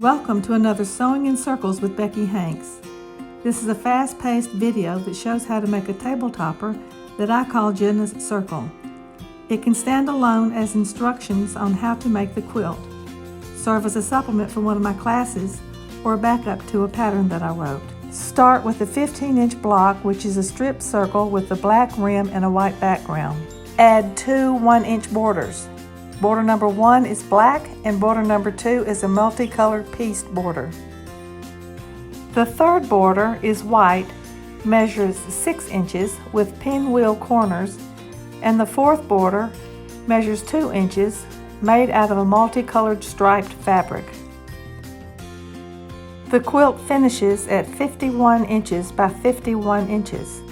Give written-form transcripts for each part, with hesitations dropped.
Welcome to another Sewing in Circles with Becky Hanks. This is a fast-paced video that shows how to make a table topper that I call Jenna's Circle. It can stand alone as instructions on how to make the quilt, serve as a supplement for one of my classes, or a backup to a pattern that I wrote. Start with a 15-inch block, which is a strip circle with a black rim and a white background. Add two 1-inch borders. Border number 1 is black and border number 2 is a multicolored pieced border. The third border is white, measures 6 inches with pinwheel corners, and the fourth border measures 2 inches, made out of a multicolored striped fabric. The quilt finishes at 51 inches by 51 inches.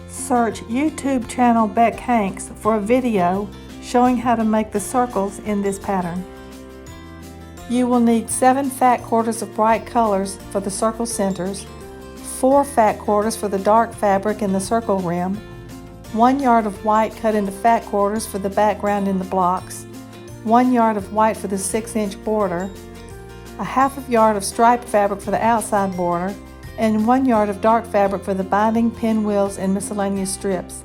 Search YouTube channel Beck Hanks for a video showing how to make the circles in this pattern. You will need 7 fat quarters of bright colors for the circle centers, 4 fat quarters for the dark fabric in the circle rim, 1 yard of white cut into fat quarters for the background in the blocks, 1 yard of white for the 6-inch border, a ½ yard of striped fabric for the outside border, and 1 yard of dark fabric for the binding, pinwheels, and miscellaneous strips.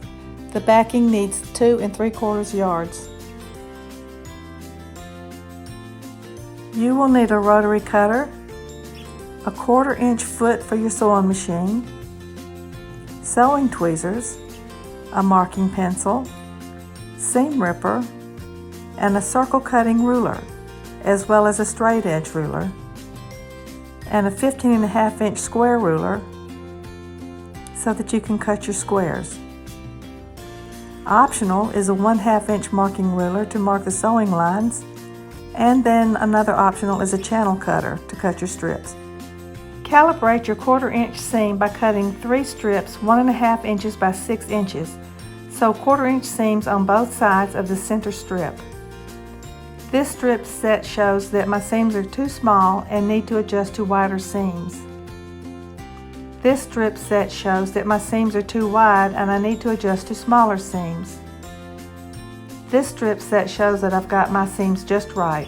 The backing needs 2 3/4 yards. You will need a rotary cutter, a 1/4 inch foot for your sewing machine, sewing tweezers, a marking pencil, seam ripper, and a circle cutting ruler, as well as a straight edge ruler, and a 15.5 inch square ruler so that you can cut your squares. Optional is a 1/2 inch marking ruler to mark the sewing lines, and then another optional is a channel cutter to cut your strips. Calibrate your 1/4 inch seam by cutting 3 strips 1.5 inches by 6 inches, so 1/4 inch seams on both sides of the center strip. This strip set shows that my seams are too small and need to adjust to wider seams. This strip set shows that my seams are too wide and I need to adjust to smaller seams. This strip set shows that I've got my seams just right.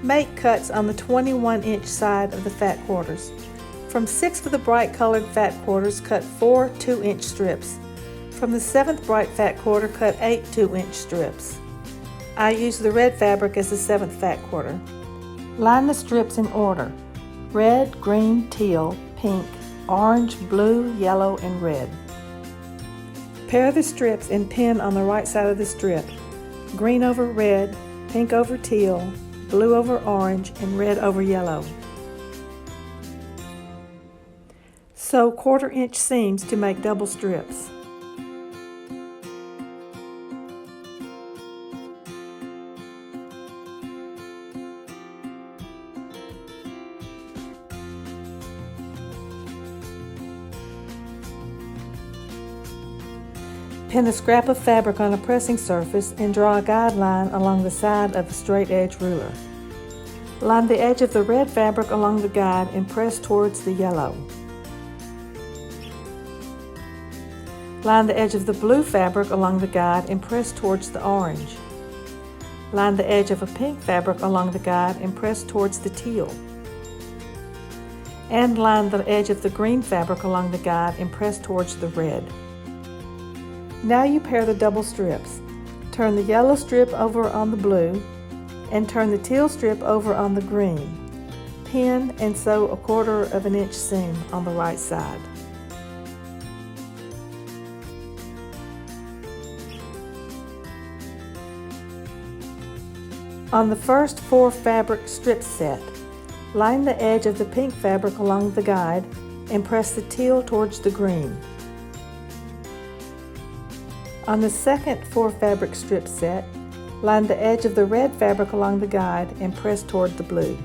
Make cuts on the 21-inch side of the fat quarters. From 6 of the bright colored fat quarters, cut 4 2-inch strips. From the 7th bright fat quarter, cut 8 2-inch strips. I use the red fabric as the 7th fat quarter. Line the strips in order: red, green, teal, pink, orange, blue, yellow, and red. Pair the strips and pin on the right side of the strip: green over red, pink over teal, blue over orange, and red over yellow. Sew 1/4 inch seams to make double strips. Pin a scrap of fabric on a pressing surface and draw a guideline along the side of the straight edge ruler. Line the edge of the red fabric along the guide and press towards the yellow. Line the edge of the blue fabric along the guide and press towards the orange. Line the edge of a pink fabric along the guide and press towards the teal. And line the edge of the green fabric along the guide and press towards the red. Now you pair the double strips. Turn the yellow strip over on the blue and turn the teal strip over on the green. Pin and sew a 1/4 inch seam on the right side. On the first 4 fabric strip set, line the edge of the pink fabric along the guide and press the teal towards the green. On the second 4 fabric strip set, line the edge of the red fabric along the guide and press toward the blue.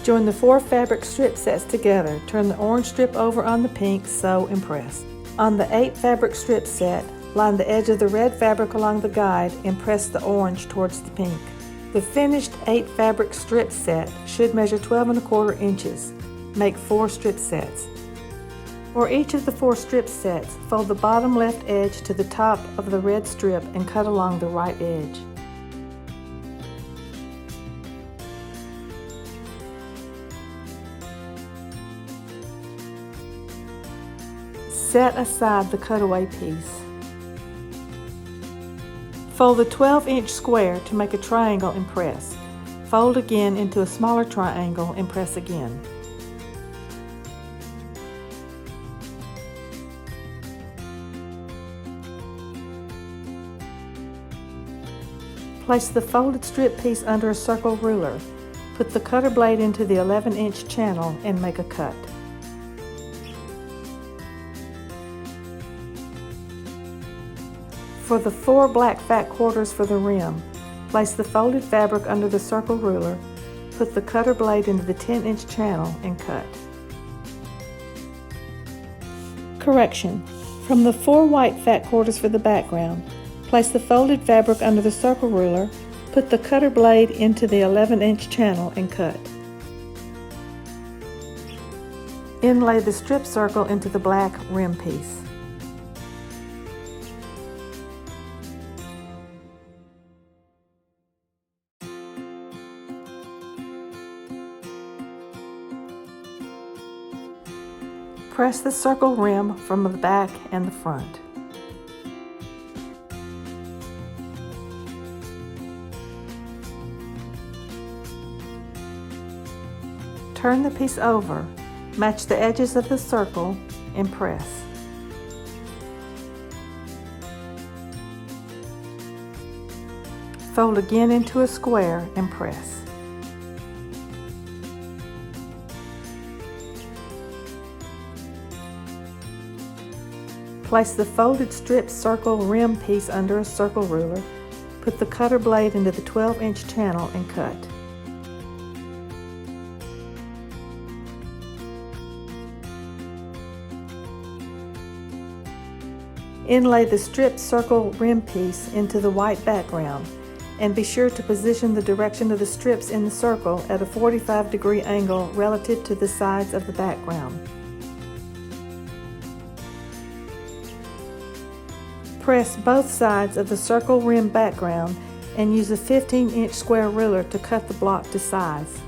Join the 4 fabric strip sets together, turn the orange strip over on the pink, sew and press. On the 8 fabric strip set, line the edge of the red fabric along the guide and press the orange towards the pink. The finished 8 fabric strip set should measure 12 1/4 inches. Make 4 strip sets. For each of the 4 strip sets, fold the bottom left edge to the top of the red strip and cut along the right edge. Set aside the cutaway piece. Fold the 12-inch square to make a triangle and press. Fold again into a smaller triangle and press again. Place the folded strip piece under a circle ruler. Put the cutter blade into the 11-inch channel and make a cut. For the 4 black fat quarters for the rim, place the folded fabric under the circle ruler, put the cutter blade into the 10-inch channel and cut. Correction: from the 4 white fat quarters for the background, place the folded fabric under the circle ruler, put the cutter blade into the 11-inch channel and cut. Inlay the strip circle into the black rim piece. Press the circle rim from the back and the front. Turn the piece over, match the edges of the circle, and press. Fold again into a square and press. Place the folded strip circle rim piece under a circle ruler, put the cutter blade into the 12-inch channel and cut. Inlay the strip circle rim piece into the white background, and be sure to position the direction of the strips in the circle at a 45-degree angle relative to the sides of the background. Press both sides of the circle rim background and use a 15-inch square ruler to cut the block to size.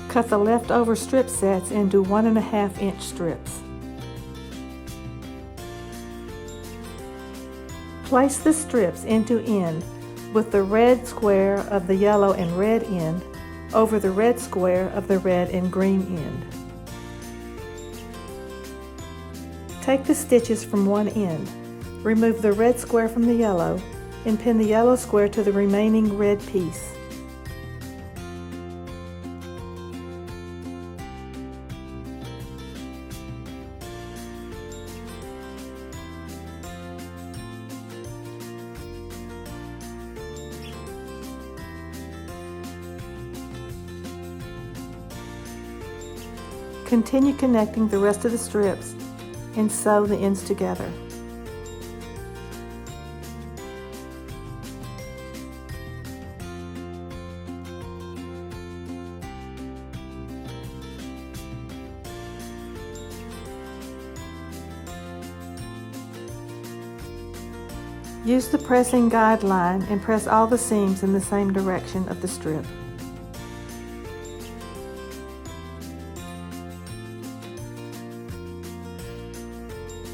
Cut the leftover strip sets into 1.5-inch strips. Place the strips end to end with the red square of the yellow and red end over the red square of the red and green end. Take the stitches from one end, remove the red square from the yellow, and pin the yellow square to the remaining red piece. Continue connecting the rest of the strips and sew the ends together. Use the pressing guide line and press all the seams in the same direction of the strip.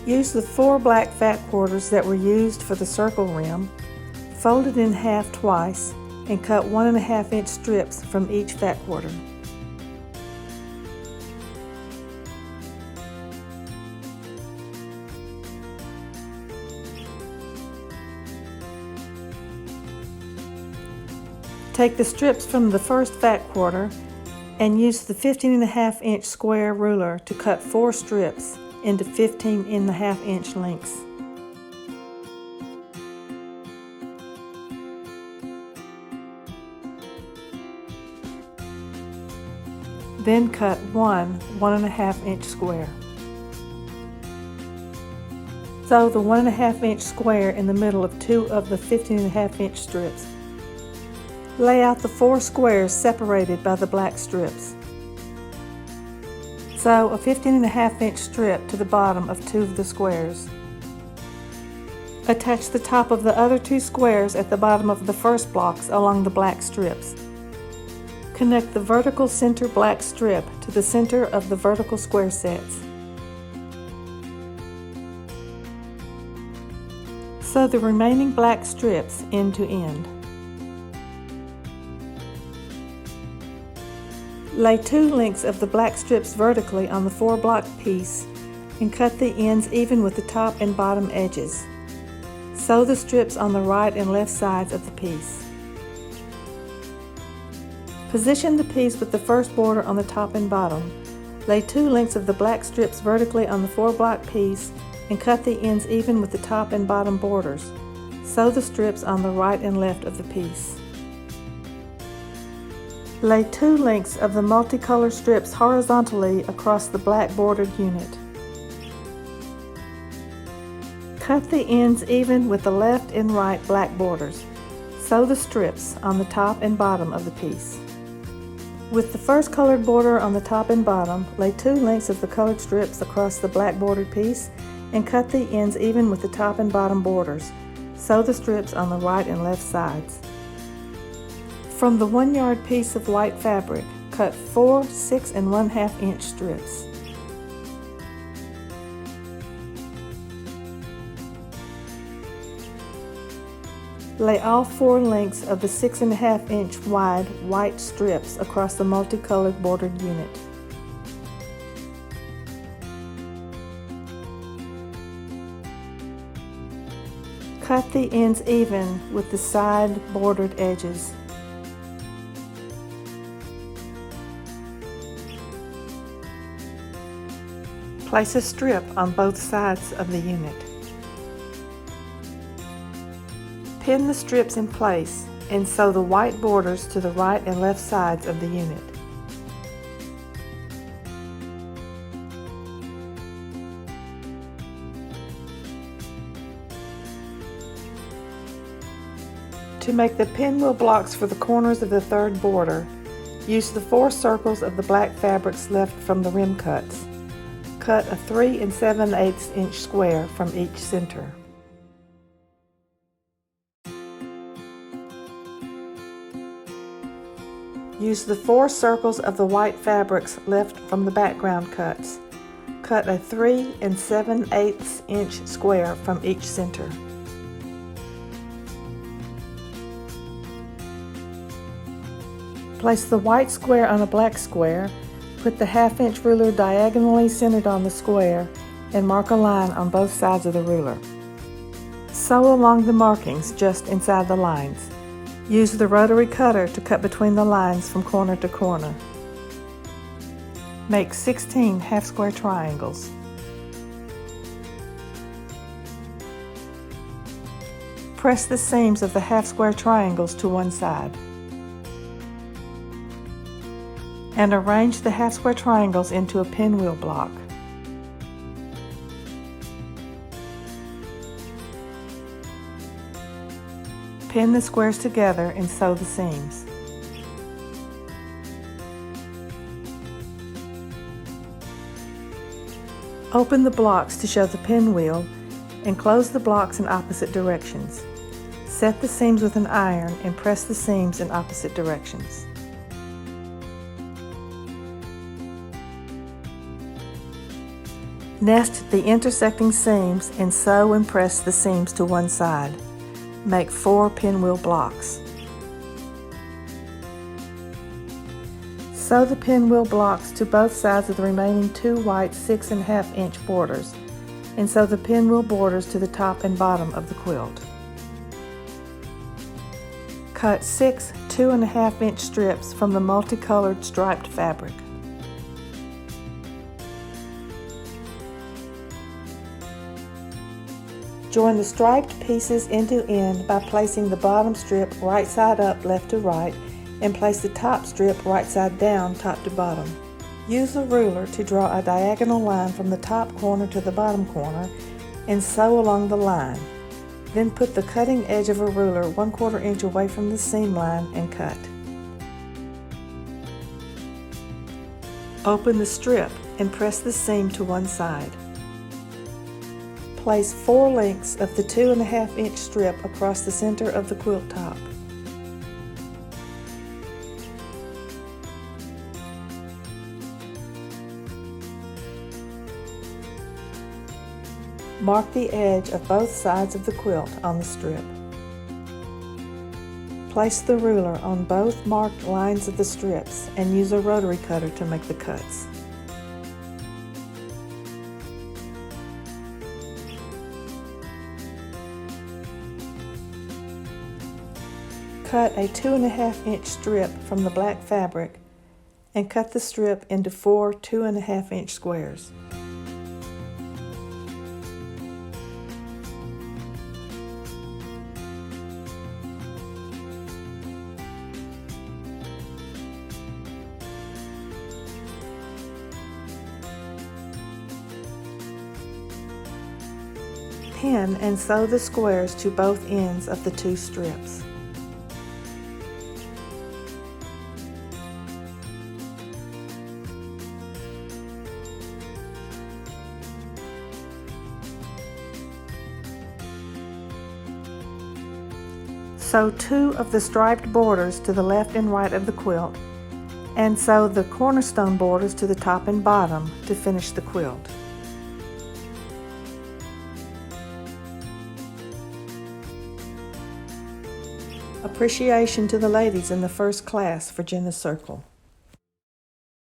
Use the 4 black fat quarters that were used for the circle rim, fold it in half twice, and cut 1.5-inch strips from each fat quarter. Take the strips from the first fat quarter and use the 15.5-inch square ruler to cut 4 strips into 15.5-inch lengths. Then cut one 1.5-inch square. Sew the 1.5-inch square in the middle of 2 of the 15.5-inch strips. Lay out the 4 squares separated by the black strips. Sew a 15.5-inch strip to the bottom of 2 of the squares. Attach the top of the other 2 squares at the bottom of the first blocks along the black strips. Connect the vertical center black strip to the center of the vertical square sets. Sew the remaining black strips end to end. Lay 2 lengths of the black strips vertically on the 4-block piece and cut the ends even with the top and bottom edges. Sew the strips on the right and left sides of the piece. Position the piece with the first border on the top and bottom. Lay 2 lengths of the black strips vertically on the 4-block piece and cut the ends even with the top and bottom borders. Sew the strips on the right and left of the piece. Lay 2 lengths of the multicolor strips horizontally across the black bordered unit. Cut the ends even with the left and right black borders. Sew the strips on the top and bottom of the piece. With the first colored border on the top and bottom, lay 2 lengths of the colored strips across the black bordered piece and cut the ends even with the top and bottom borders. Sew the strips on the right and left sides. From the 1-yard piece of white fabric, cut 4 6 1/2 inch strips. Lay all 4 lengths of the 6 1/2 inch wide white strips across the multicolored bordered unit. Cut the ends even with the side bordered edges. Place a strip on both sides of the unit. Pin the strips in place and sew the white borders to the right and left sides of the unit. To make the pinwheel blocks for the corners of the 3rd border, use the 4 circles of the black fabrics left from the rim cuts. Cut a 3 7/8 inch square from each center. Use the 4 circles of the white fabrics left from the background cuts. Cut a 3 7/8 inch square from each center. Place the white square on a black square. Put the 1/2 inch ruler diagonally centered on the square and mark a line on both sides of the ruler. Sew along the markings just inside the lines. Use the rotary cutter to cut between the lines from corner to corner. Make 16 half-square triangles. Press the seams of the half-square triangles to one side. And arrange the half-square triangles into a pinwheel block. Pin the squares together and sew the seams. Open the blocks to show the pinwheel and close the blocks in opposite directions. Set the seams with an iron and press the seams in opposite directions. Nest the intersecting seams and sew and press the seams to one side. Make 4 pinwheel blocks. Sew the pinwheel blocks to both sides of the remaining 2 white 6 1/2 inch borders and sew the pinwheel borders to the top and bottom of the quilt. Cut 6 2 1/2 inch strips from the multicolored striped fabric. Join the striped pieces end to end by placing the bottom strip right side up left to right and place the top strip right side down top to bottom. Use a ruler to draw a diagonal line from the top corner to the bottom corner and sew along the line. Then put the cutting edge of a ruler 1/4 inch away from the seam line and cut. Open the strip and press the seam to one side. Place 4 lengths of the 2 1/2 inch strip across the center of the quilt top. Mark the edge of both sides of the quilt on the strip. Place the ruler on both marked lines of the strips and use a rotary cutter to make the cuts. Cut a 2.5-inch strip from the black fabric and cut the strip into 4 2.5-inch squares. Pin and sew the squares to both ends of the 2 strips. Sew 2 of the striped borders to the left and right of the quilt, and sew the cornerstone borders to the top and bottom to finish the quilt. Appreciation to the ladies in the first class for Jenna's circle.